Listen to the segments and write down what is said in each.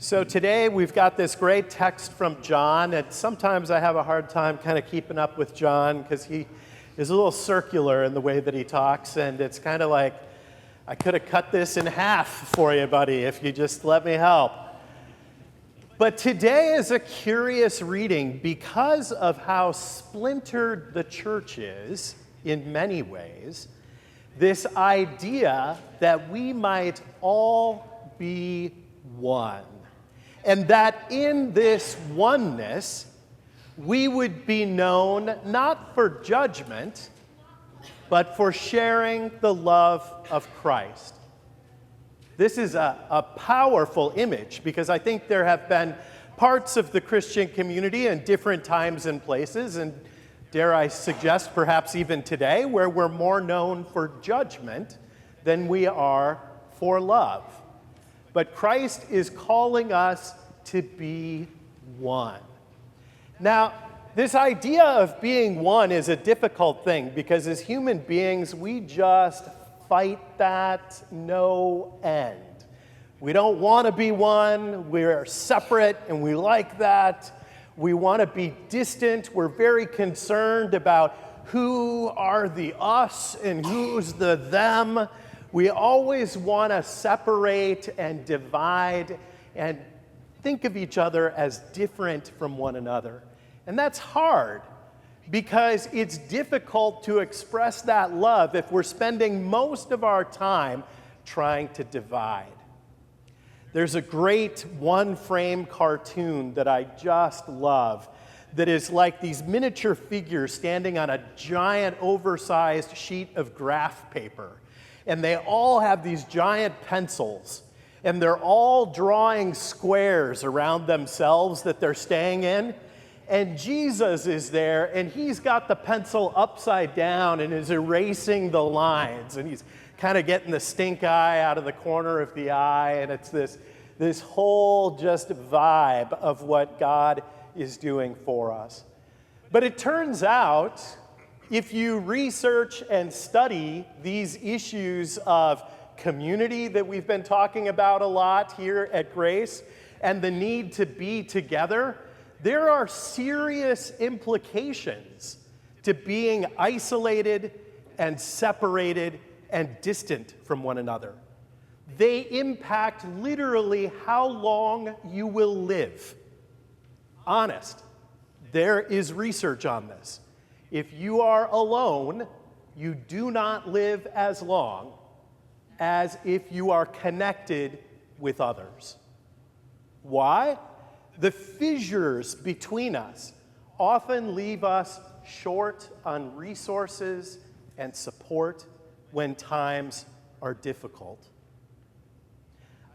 So today we've got this great text from John, and sometimes I have a hard time kind of keeping up with John because he is a little circular in the way that he talks, and it's kind of like, I could have cut this in half for you, buddy, if you just let me help. But today is a curious reading because of how splintered the church is in many ways. This idea that we might all be one. And that in this oneness, we would be known not for judgment, but for sharing the love of Christ. This is a powerful image because I think there have been parts of the Christian community in different times and places, and dare I suggest perhaps even today, where we're more known for judgment than we are for love. But Christ is calling us to be one. Now, this idea of being one is a difficult thing because as human beings, we just fight that no end. We don't want to be one. We're separate and we like that. We want to be distant. We're very concerned about who are the us and who's the them. We always want to separate and divide and think of each other as different from one another. And that's hard because it's difficult to express that love if we're spending most of our time trying to divide. There's a great one-frame cartoon that I just love that is like these miniature figures standing on a giant oversized sheet of graph paper. And they all have these giant pencils, and they're all drawing squares around themselves that they're staying in. And Jesus is there, and he's got the pencil upside down and is erasing the lines. And he's kind of getting the stink eye out of the corner of the eye. And it's this whole just vibe of what God is doing for us. But it turns out, if you research and study these issues of community that we've been talking about a lot here at Grace and the need to be together, there are serious implications to being isolated and separated and distant from one another. They impact literally how long you will live. Honest, there is research on this. If you are alone, you do not live as long as if you are connected with others. Why? The fissures between us often leave us short on resources and support when times are difficult.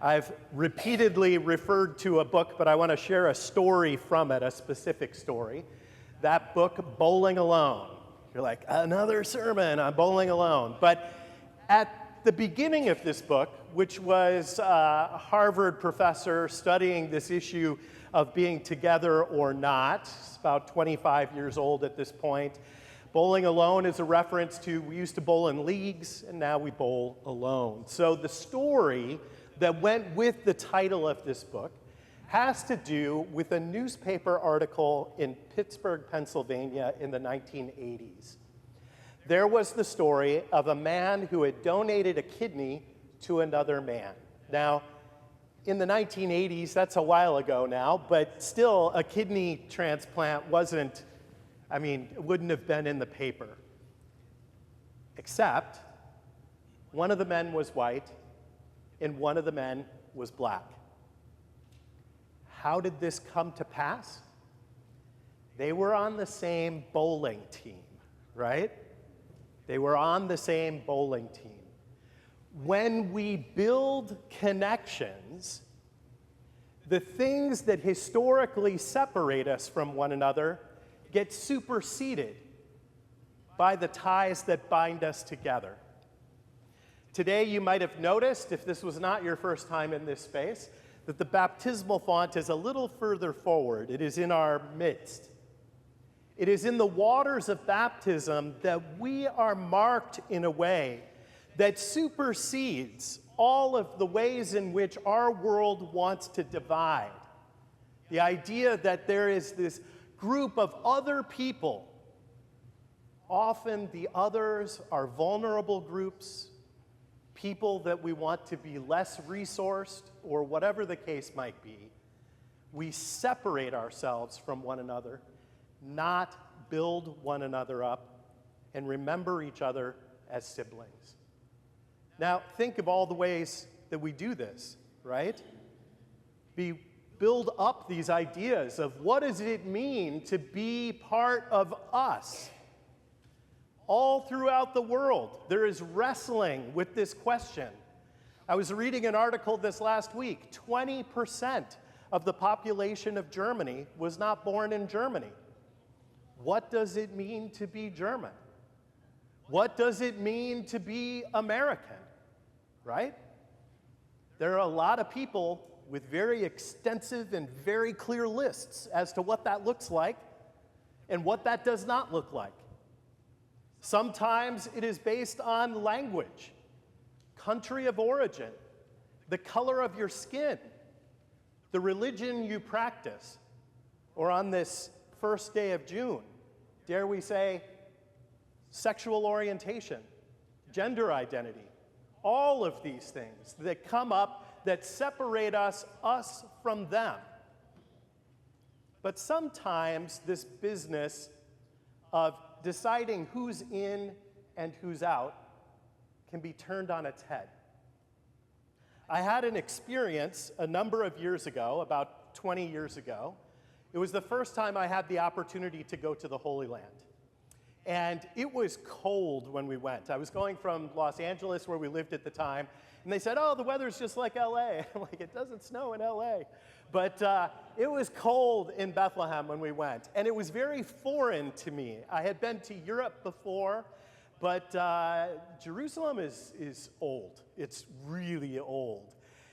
I've repeatedly referred to a book, but I want to share a story from it, a specific story. That book, Bowling Alone. You're like, another sermon on bowling alone. But at the beginning of this book, which was a Harvard professor studying this issue of being together or not, it's about 25 years old at this point. Bowling alone is a reference to, we used to bowl in leagues, and now we bowl alone. So the story that went with the title of this book has to do with a newspaper article in Pittsburgh, Pennsylvania in the 1980s. There was the story of a man who had donated a kidney to another man. Now, in the 1980s, that's a while ago now, but still a kidney transplant wouldn't have been in the paper. Except one of the men was white and one of the men was black. How did this come to pass? They were on the same bowling team, right? They were on the same bowling team. When we build connections, the things that historically separate us from one another get superseded by the ties that bind us together. Today, you might have noticed, if this was not your first time in this space, that the baptismal font is a little further forward. It is in our midst. It is in the waters of baptism that we are marked in a way that supersedes all of the ways in which our world wants to divide. The idea that there is this group of other people. Often the others are vulnerable groups, people that we want to be less resourced, or whatever the case might be. We separate ourselves from one another, not build one another up, and remember each other as siblings. Now, think of all the ways that we do this, right? We build up these ideas of what does it mean to be part of us. All throughout the world, there is wrestling with this question. I was reading an article this last week. 20% of the population of Germany was not born in Germany. What does it mean to be German? What does it mean to be American, right? There are a lot of people with very extensive and very clear lists as to what that looks like and what that does not look like. Sometimes it is based on language, country of origin, the color of your skin, the religion you practice, or on this first day of June, dare we say, sexual orientation, gender identity, all of these things that come up that separate us from them. But sometimes this business of deciding who's in and who's out can be turned on its head. I had an experience a number of years ago, about 20 years ago. It was the first time I had the opportunity to go to the Holy Land. And it was cold when we went. I was going from Los Angeles, where we lived at the time, and they said, oh, the weather's just like LA. I'm like, it doesn't snow in LA. But it was cold in Bethlehem when we went, and it was very foreign to me. I had been to Europe before, but Jerusalem is old. It's really old.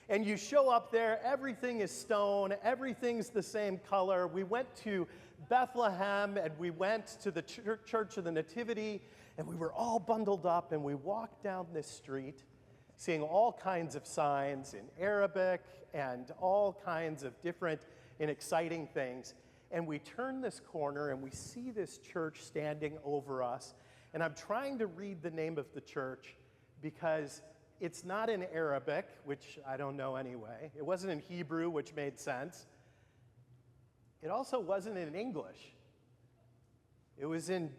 And you show up there, everything is stone, everything's the same color. We went to Bethlehem, and we went to the Church of the Nativity, and we were all bundled up, and we walked down this street, seeing all kinds of signs in Arabic and all kinds of different and exciting things. And we turn this corner, and we see this church standing over us, and I'm trying to read the name of the church because it's not in Arabic, which I don't know anyway. It wasn't in Hebrew, which made sense. It also wasn't in English. It was in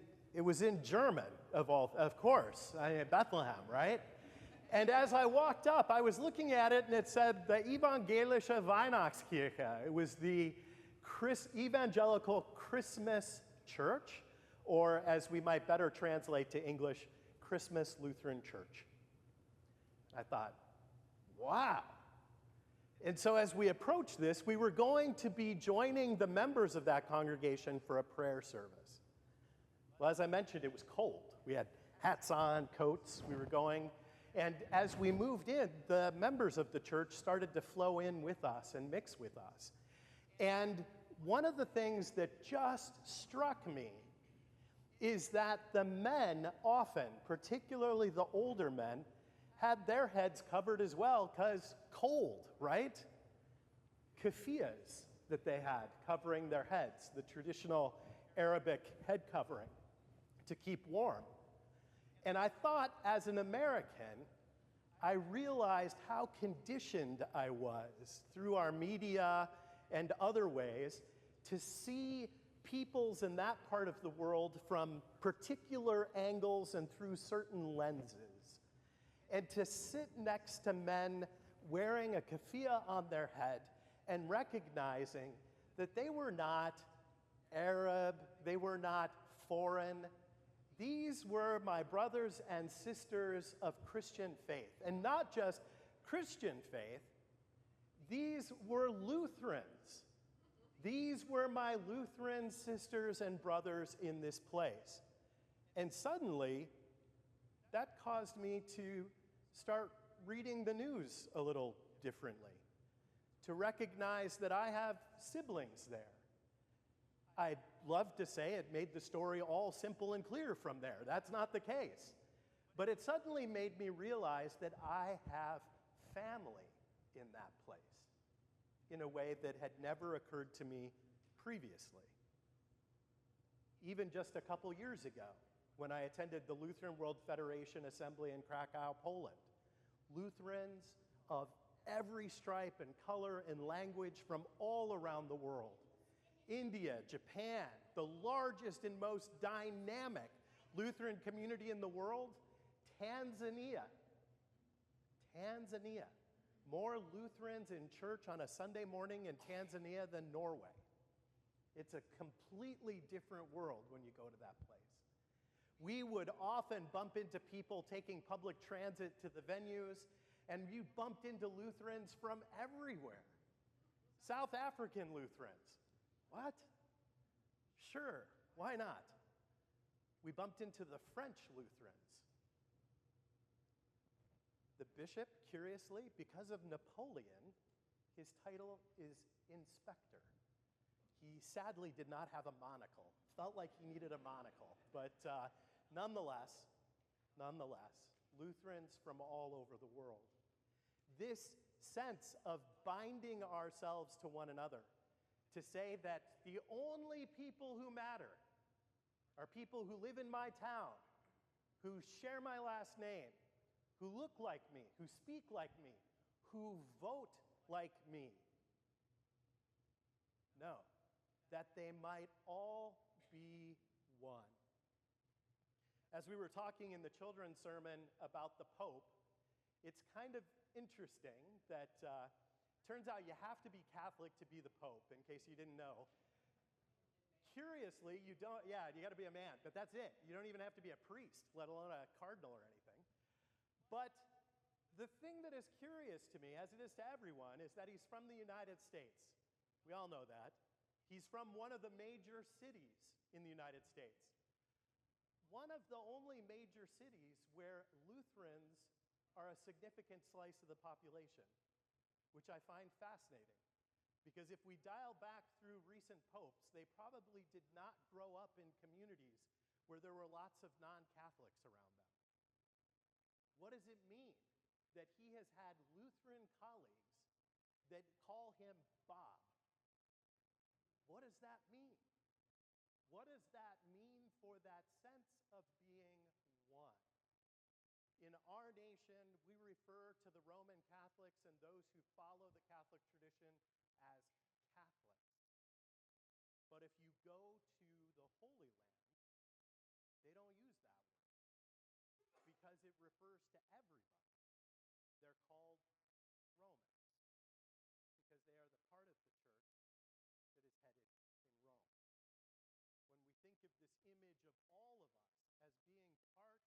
German, of course, Bethlehem, right? And as I walked up, I was looking at it, and it said the Evangelische Weihnachtskirche. It was the Evangelical Christmas Church, or as we might better translate to English, Christmas Lutheran Church. I thought, wow. And so as we approached this, we were going to be joining the members of that congregation for a prayer service. Well, as I mentioned, it was cold. We had hats on, coats, we were going. And as we moved in, the members of the church started to flow in with us and mix with us. And one of the things that just struck me is that the men often, particularly the older men, had their heads covered as well, because cold, right? Keffiyehs that they had covering their heads, the traditional Arabic head covering to keep warm. And I thought, as an American, I realized how conditioned I was through our media and other ways to see peoples in that part of the world from particular angles and through certain lenses. And to sit next to men wearing a keffiyeh on their head and recognizing that they were not Arab, they were not foreign. These were my brothers and sisters of Christian faith. And not just Christian faith, these were Lutherans. These were my Lutheran sisters and brothers in this place. And suddenly, that caused me to start reading the news a little differently, to recognize that I have siblings there. I'd love to say it made the story all simple and clear from there. That's not the case. But it suddenly made me realize that I have family in that place in a way that had never occurred to me previously. Even just a couple years ago, when I attended the Lutheran World Federation Assembly in Krakow, Poland, Lutherans of every stripe and color and language from all around the world. India, Japan, the largest and most dynamic Lutheran community in the world. Tanzania. More Lutherans in church on a Sunday morning in Tanzania than Norway. It's a completely different world when you go to that place. We would often bump into people taking public transit to the venues, and you bumped into Lutherans from everywhere. South African Lutherans. What? Sure, why not? We bumped into the French Lutherans. The bishop, curiously, because of Napoleon, his title is inspector. He sadly did not have a monocle. Felt like he needed a monocle, but nonetheless, Lutherans from all over the world. This sense of binding ourselves to one another, to say that the only people who matter are people who live in my town, who share my last name, who look like me, who speak like me, who vote like me. No, that they might all be one. As we were talking in the children's sermon about the Pope, it's kind of interesting that turns out you have to be Catholic to be the Pope, in case you didn't know. Curiously, you got to be a man, but that's it. You don't even have to be a priest, let alone a cardinal or anything. But the thing that is curious to me, as it is to everyone, is that he's from the United States. We all know that. He's from one of the major cities in the United States. One of the only major cities where Lutherans are a significant slice of the population, which I find fascinating. Because if we dial back through recent popes, they probably did not grow up in communities where there were lots of non-Catholics around them. What does it mean that he has had Lutheran colleagues that call him Bob? What does that mean? What does that mean for that sense of being one? In our nation, we refer to the Roman Catholics and those who follow the Catholic tradition as Catholic. But if you go to the Holy Land, they don't use that word because it refers to everybody. They're called Romans because they are the part of the church that is headed in Rome. When we think of this image of all of us as being part